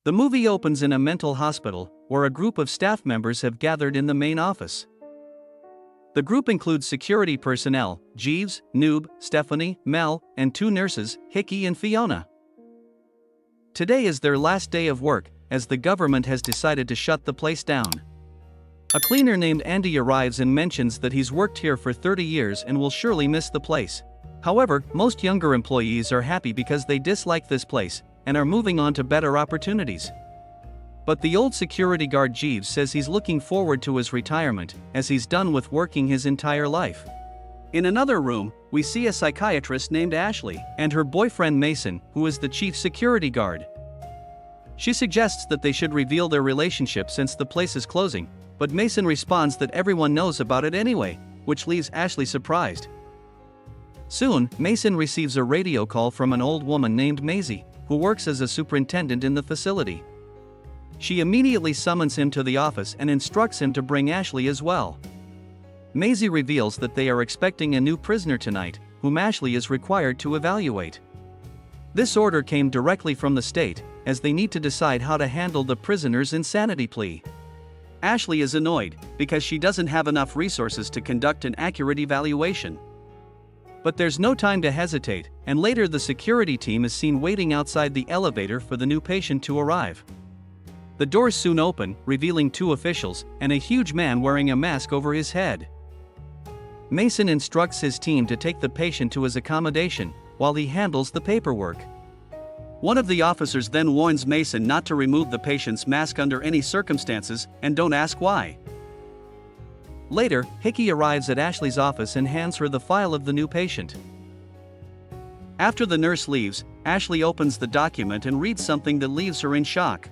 The movie opens in a mental hospital, where a group of staff members have gathered in the main office. The group includes security personnel, Jeeves, Noob, Stephanie, Mel, and 2 nurses, Hickey and Fiona. Today is their last day of work, as the government has decided to shut the place down. A cleaner named Andy arrives and mentions that he's worked here for 30 years and will surely miss the place. However, most younger employees are happy because they dislike this place and are moving on to better opportunities. But the old security guard Jeeves says he's looking forward to his retirement, as he's done with working his entire life. In another room, we see a psychiatrist named Ashley and her boyfriend Mason, who is the chief security guard. She suggests that they should reveal their relationship since the place is closing, but Mason responds that everyone knows about it anyway, which leaves Ashley surprised. Soon, Mason receives a radio call from an old woman named Maisie, who works as a superintendent in the facility. She immediately summons him to the office and instructs him to bring Ashley as well. Maisie reveals that they are expecting a new prisoner tonight, whom Ashley is required to evaluate. This order came directly from the state, as they need to decide how to handle the prisoner's insanity plea. Ashley is annoyed, because she doesn't have enough resources to conduct an accurate evaluation. But there's no time to hesitate, and later the security team is seen waiting outside the elevator for the new patient to arrive. The doors soon open, revealing 2 officials, and a huge man wearing a mask over his head. Mason instructs his team to take the patient to his accommodation, while he handles the paperwork. One of the officers then warns Mason not to remove the patient's mask under any circumstances, and don't ask why. Later, Hickey arrives at Ashley's office and hands her the file of the new patient. After the nurse leaves, Ashley opens the document and reads something that leaves her in shock.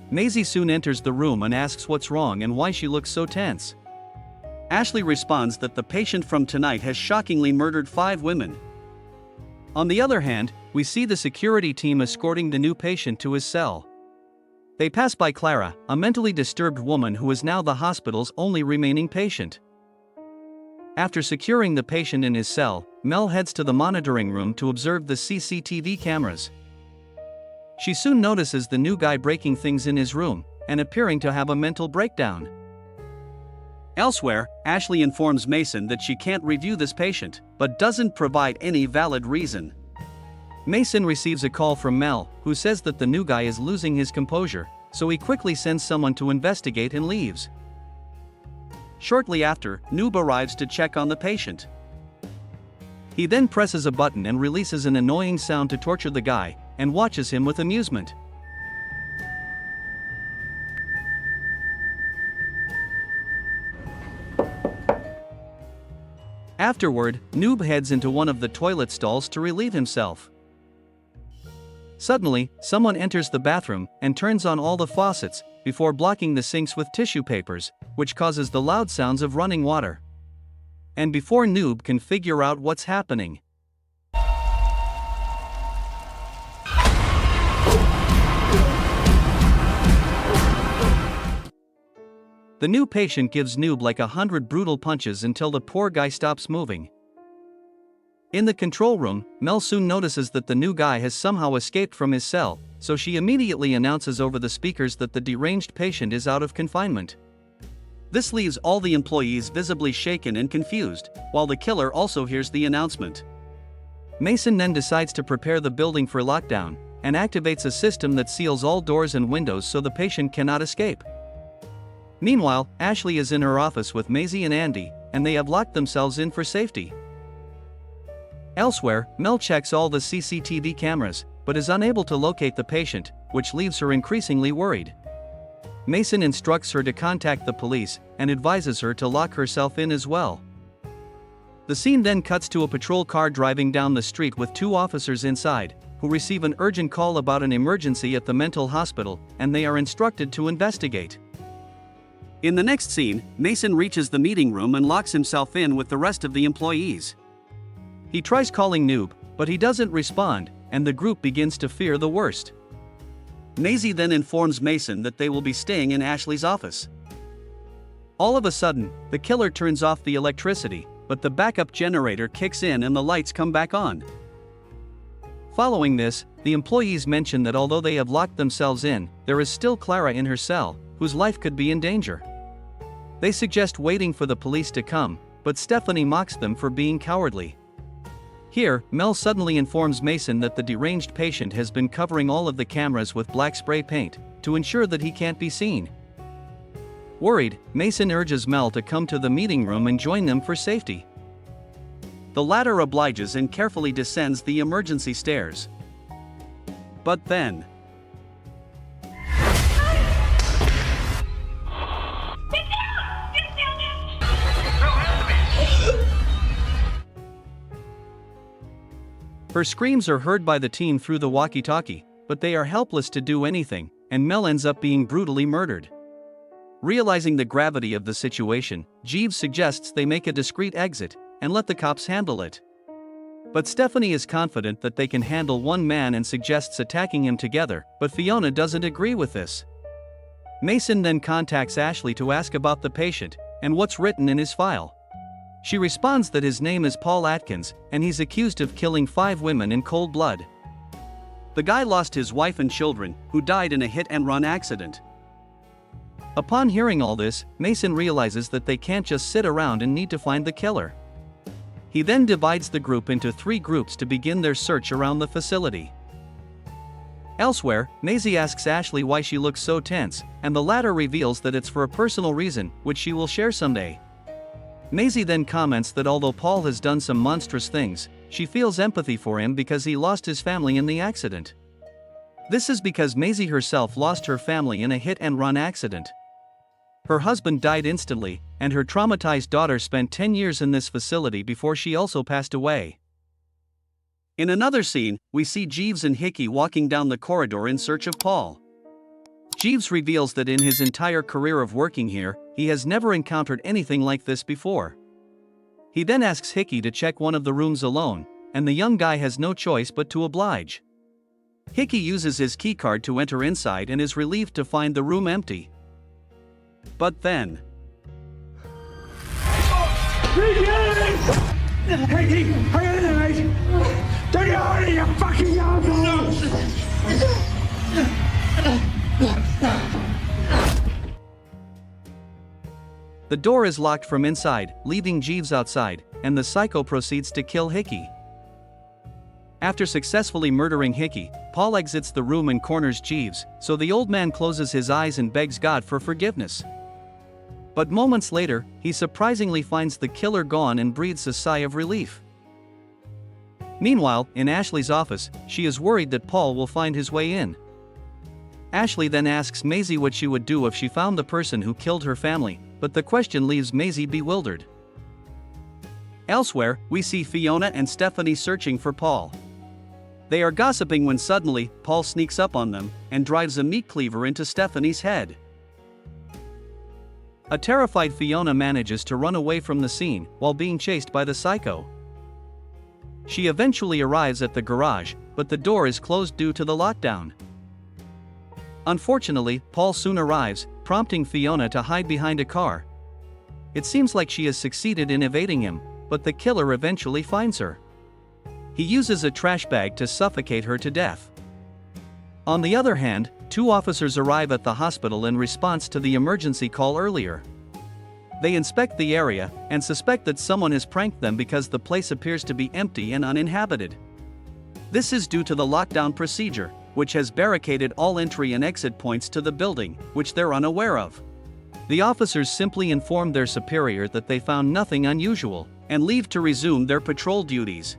Maisie soon enters the room and asks what's wrong and why she looks so tense. Ashley responds that the patient from tonight has shockingly murdered 5 women. On the other hand, we see the security team escorting the new patient to his cell. They pass by Clara, a mentally disturbed woman who is now the hospital's only remaining patient. After securing the patient in his cell, Mel heads to the monitoring room to observe the CCTV cameras. She soon notices the new guy breaking things in his room, and appearing to have a mental breakdown. Elsewhere, Ashley informs Mason that she can't review this patient, but doesn't provide any valid reason. Mason receives a call from Mel, who says that the new guy is losing his composure, so he quickly sends someone to investigate and leaves. Shortly after, Noob arrives to check on the patient. He then presses a button and releases an annoying sound to torture the guy, and watches him with amusement. Afterward, Noob heads into one of the toilet stalls to relieve himself. Suddenly, someone enters the bathroom and turns on all the faucets, before blocking the sinks with tissue papers, which causes the loud sounds of running water. And before Noob can figure out what's happening, the new patient gives Noob like 100 brutal punches until the poor guy stops moving. In the control room, Mel soon notices that the new guy has somehow escaped from his cell, so she immediately announces over the speakers that the deranged patient is out of confinement. This leaves all the employees visibly shaken and confused, while the killer also hears the announcement. Mason then decides to prepare the building for lockdown, and activates a system that seals all doors and windows so the patient cannot escape. Meanwhile, Ashley is in her office with Maisie and Andy, and they have locked themselves in for safety. Elsewhere, Mel checks all the CCTV cameras, but is unable to locate the patient, which leaves her increasingly worried. Mason instructs her to contact the police, and advises her to lock herself in as well. The scene then cuts to a patrol car driving down the street with 2 officers inside, who receive an urgent call about an emergency at the mental hospital, and they are instructed to investigate. In the next scene, Mason reaches the meeting room and locks himself in with the rest of the employees. He tries calling Noob, but he doesn't respond, and the group begins to fear the worst. Maisie then informs Mason that they will be staying in Ashley's office. All of a sudden, the killer turns off the electricity, but the backup generator kicks in and the lights come back on. Following this, the employees mention that although they have locked themselves in, there is still Clara in her cell, whose life could be in danger. They suggest waiting for the police to come, but Stephanie mocks them for being cowardly. Here, Mel suddenly informs Mason that the deranged patient has been covering all of the cameras with black spray paint, to ensure that he can't be seen. Worried, Mason urges Mel to come to the meeting room and join them for safety. The latter obliges and carefully descends the emergency stairs. But then... Her screams are heard by the team through the walkie-talkie, but they are helpless to do anything, and Mel ends up being brutally murdered. Realizing the gravity of the situation, Jeeves suggests they make a discreet exit, and let the cops handle it. But Stephanie is confident that they can handle one man and suggests attacking him together, but Fiona doesn't agree with this. Mason then contacts Ashley to ask about the patient, and what's written in his file. She responds that his name is Paul Atkins, and he's accused of killing 5 women in cold blood. The guy lost his wife and children, who died in a hit-and-run accident. Upon hearing all this, Mason realizes that they can't just sit around and need to find the killer. He then divides the group into 3 groups to begin their search around the facility. Elsewhere, Maisie asks Ashley why she looks so tense, and the latter reveals that it's for a personal reason, which she will share someday. Maisie then comments that although Paul has done some monstrous things, she feels empathy for him because he lost his family in the accident. This is because Maisie herself lost her family in a hit-and-run accident. Her husband died instantly, and her traumatized daughter spent 10 years in this facility before she also passed away. In another scene, we see Jeeves and Hickey walking down the corridor in search of Paul. Jeeves reveals that in his entire career of working here, he has never encountered anything like this before. He then asks Hickey to check one of the rooms alone, and the young guy has no choice but to oblige. Hickey uses his keycard to enter inside and is relieved to find the room empty. But then... Hickey, are you alive? Don't you hurry, you fucking asshole! The door is locked from inside, leaving Jeeves outside, and the psycho proceeds to kill Hickey. After successfully murdering Hickey, Paul exits the room and corners Jeeves, so the old man closes his eyes and begs God for forgiveness. But moments later, he surprisingly finds the killer gone and breathes a sigh of relief. Meanwhile, in Ashley's office, she is worried that Paul will find his way in. Ashley then asks Maisie what she would do if she found the person who killed her family, but the question leaves Maisie bewildered. Elsewhere, we see Fiona and Stephanie searching for Paul. They are gossiping when suddenly, Paul sneaks up on them and drives a meat cleaver into Stephanie's head. A terrified Fiona manages to run away from the scene while being chased by the psycho. She eventually arrives at the garage, but the door is closed due to the lockdown. Unfortunately, Paul soon arrives, prompting Fiona to hide behind a car. It seems like she has succeeded in evading him, but the killer eventually finds her. He uses a trash bag to suffocate her to death. On the other hand, 2 officers arrive at the hospital in response to the emergency call earlier. They inspect the area and suspect that someone has pranked them because the place appears to be empty and uninhabited. This is due to the lockdown procedure, which has barricaded all entry and exit points to the building, which they're unaware of. The officers simply inform their superior that they found nothing unusual, and leave to resume their patrol duties.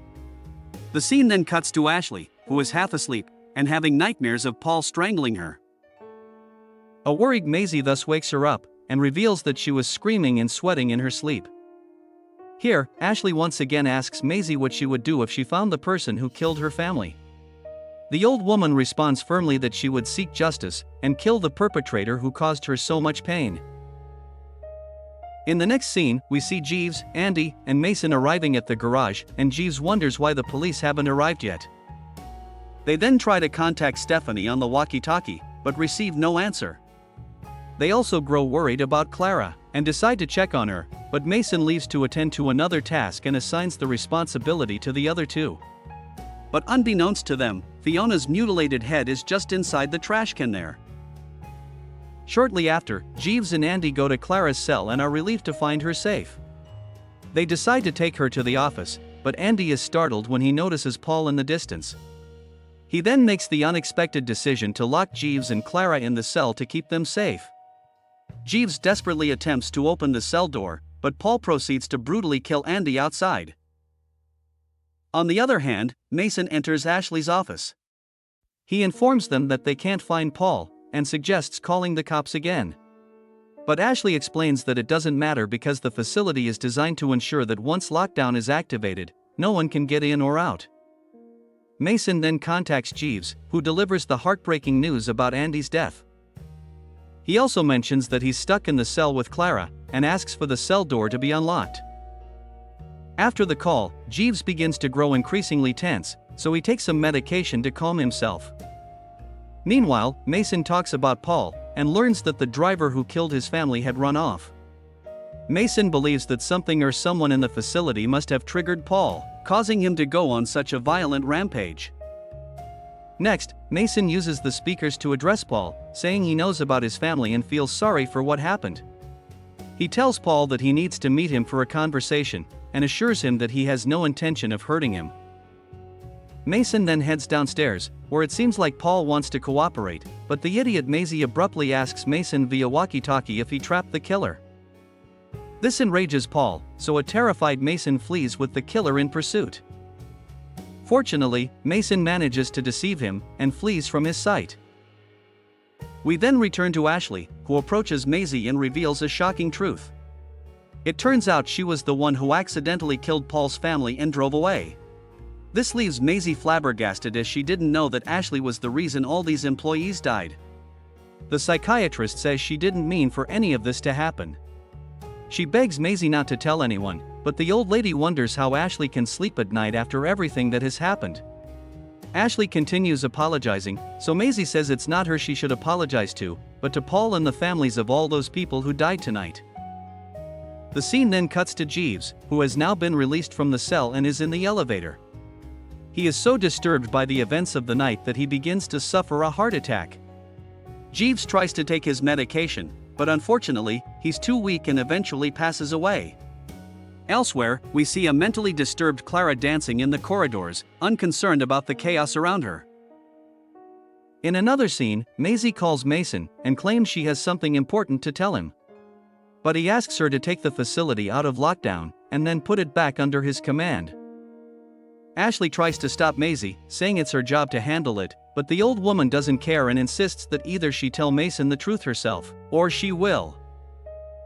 The scene then cuts to Ashley, who is half asleep, and having nightmares of Paul strangling her. A worried Maisie thus wakes her up, and reveals that she was screaming and sweating in her sleep. Here, Ashley once again asks Maisie what she would do if she found the person who killed her family. The old woman responds firmly that she would seek justice, and kill the perpetrator who caused her so much pain. In the next scene, we see Jeeves, Andy, and Mason arriving at the garage, and Jeeves wonders why the police haven't arrived yet. They then try to contact Stephanie on the walkie-talkie, but receive no answer. They also grow worried about Clara, and decide to check on her, but Mason leaves to attend to another task and assigns the responsibility to the other 2. But unbeknownst to them, Fiona's mutilated head is just inside the trash can there. Shortly after, Jeeves and Andy go to Clara's cell and are relieved to find her safe. They decide to take her to the office, but Andy is startled when he notices Paul in the distance. He then makes the unexpected decision to lock Jeeves and Clara in the cell to keep them safe. Jeeves desperately attempts to open the cell door, but Paul proceeds to brutally kill Andy outside. On the other hand, Mason enters Ashley's office. He informs them that they can't find Paul, and suggests calling the cops again. But Ashley explains that it doesn't matter because the facility is designed to ensure that once lockdown is activated, no one can get in or out. Mason then contacts Jeeves, who delivers the heartbreaking news about Andy's death. He also mentions that he's stuck in the cell with Clara, and asks for the cell door to be unlocked. After the call, Jeeves begins to grow increasingly tense, so he takes some medication to calm himself. Meanwhile, Mason talks about Paul, and learns that the driver who killed his family had run off. Mason believes that something or someone in the facility must have triggered Paul, causing him to go on such a violent rampage. Next, Mason uses the speakers to address Paul, saying he knows about his family and feels sorry for what happened. He tells Paul that he needs to meet him for a conversation, and assures him that he has no intention of hurting him. Mason then heads downstairs, where it seems like Paul wants to cooperate, but the idiot Maisie abruptly asks Mason via walkie-talkie if he trapped the killer. This enrages Paul, so a terrified Mason flees with the killer in pursuit. Fortunately, Mason manages to deceive him, and flees from his sight. We then return to Ashley, who approaches Maisie and reveals a shocking truth. It turns out she was the one who accidentally killed Paul's family and drove away. This leaves Maisie flabbergasted as she didn't know that Ashley was the reason all these employees died. The psychiatrist says she didn't mean for any of this to happen. She begs Maisie not to tell anyone, but the old lady wonders how Ashley can sleep at night after everything that has happened. Ashley continues apologizing, so Maisie says it's not her she should apologize to, but to Paul and the families of all those people who died tonight. The scene then cuts to Jeeves, who has now been released from the cell and is in the elevator. He is so disturbed by the events of the night that he begins to suffer a heart attack. Jeeves tries to take his medication, but unfortunately, he's too weak and eventually passes away. Elsewhere, we see a mentally disturbed Clara dancing in the corridors, unconcerned about the chaos around her. In another scene, Maisie calls Mason and claims she has something important to tell him. But he asks her to take the facility out of lockdown and then put it back under his command. Ashley tries to stop Maisie, saying it's her job to handle it, but the old woman doesn't care and insists that either she tell Mason the truth herself, or she will.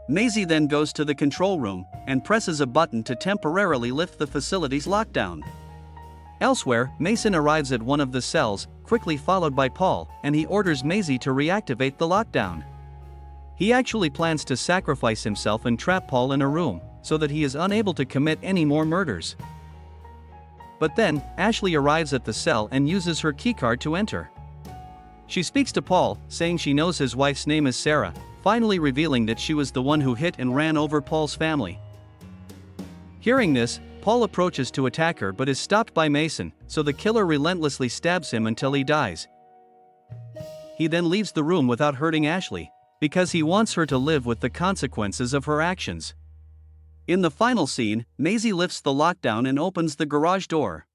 Maisie then goes to the control room and presses a button to temporarily lift the facility's lockdown. Elsewhere, Mason arrives at one of the cells, quickly followed by Paul, and he orders Maisie to reactivate the lockdown. He actually plans to sacrifice himself and trap Paul in a room, so that he is unable to commit any more murders. But then, Ashley arrives at the cell and uses her keycard to enter. She speaks to Paul, saying she knows his wife's name is Sarah, finally revealing that she was the one who hit and ran over Paul's family. Hearing this, Paul approaches to attack her but is stopped by Mason, so the killer relentlessly stabs him until he dies. He then leaves the room without hurting Ashley, because he wants her to live with the consequences of her actions. In the final scene, Maisie lifts the lockdown and opens the garage door.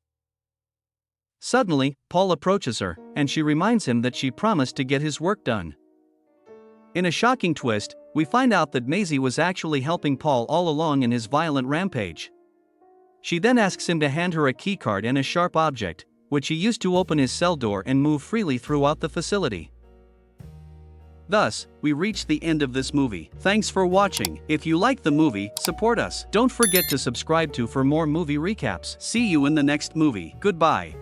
Suddenly, Paul approaches her, and she reminds him that she promised to get his work done. In a shocking twist, we find out that Maisie was actually helping Paul all along in his violent rampage. She then asks him to hand her a keycard and a sharp object, which he used to open his cell door and move freely throughout the facility. Thus, we reach the end of this movie. Thanks for watching. If you like the movie, support us. Don't forget to subscribe for more movie recaps. See you in the next movie. Goodbye.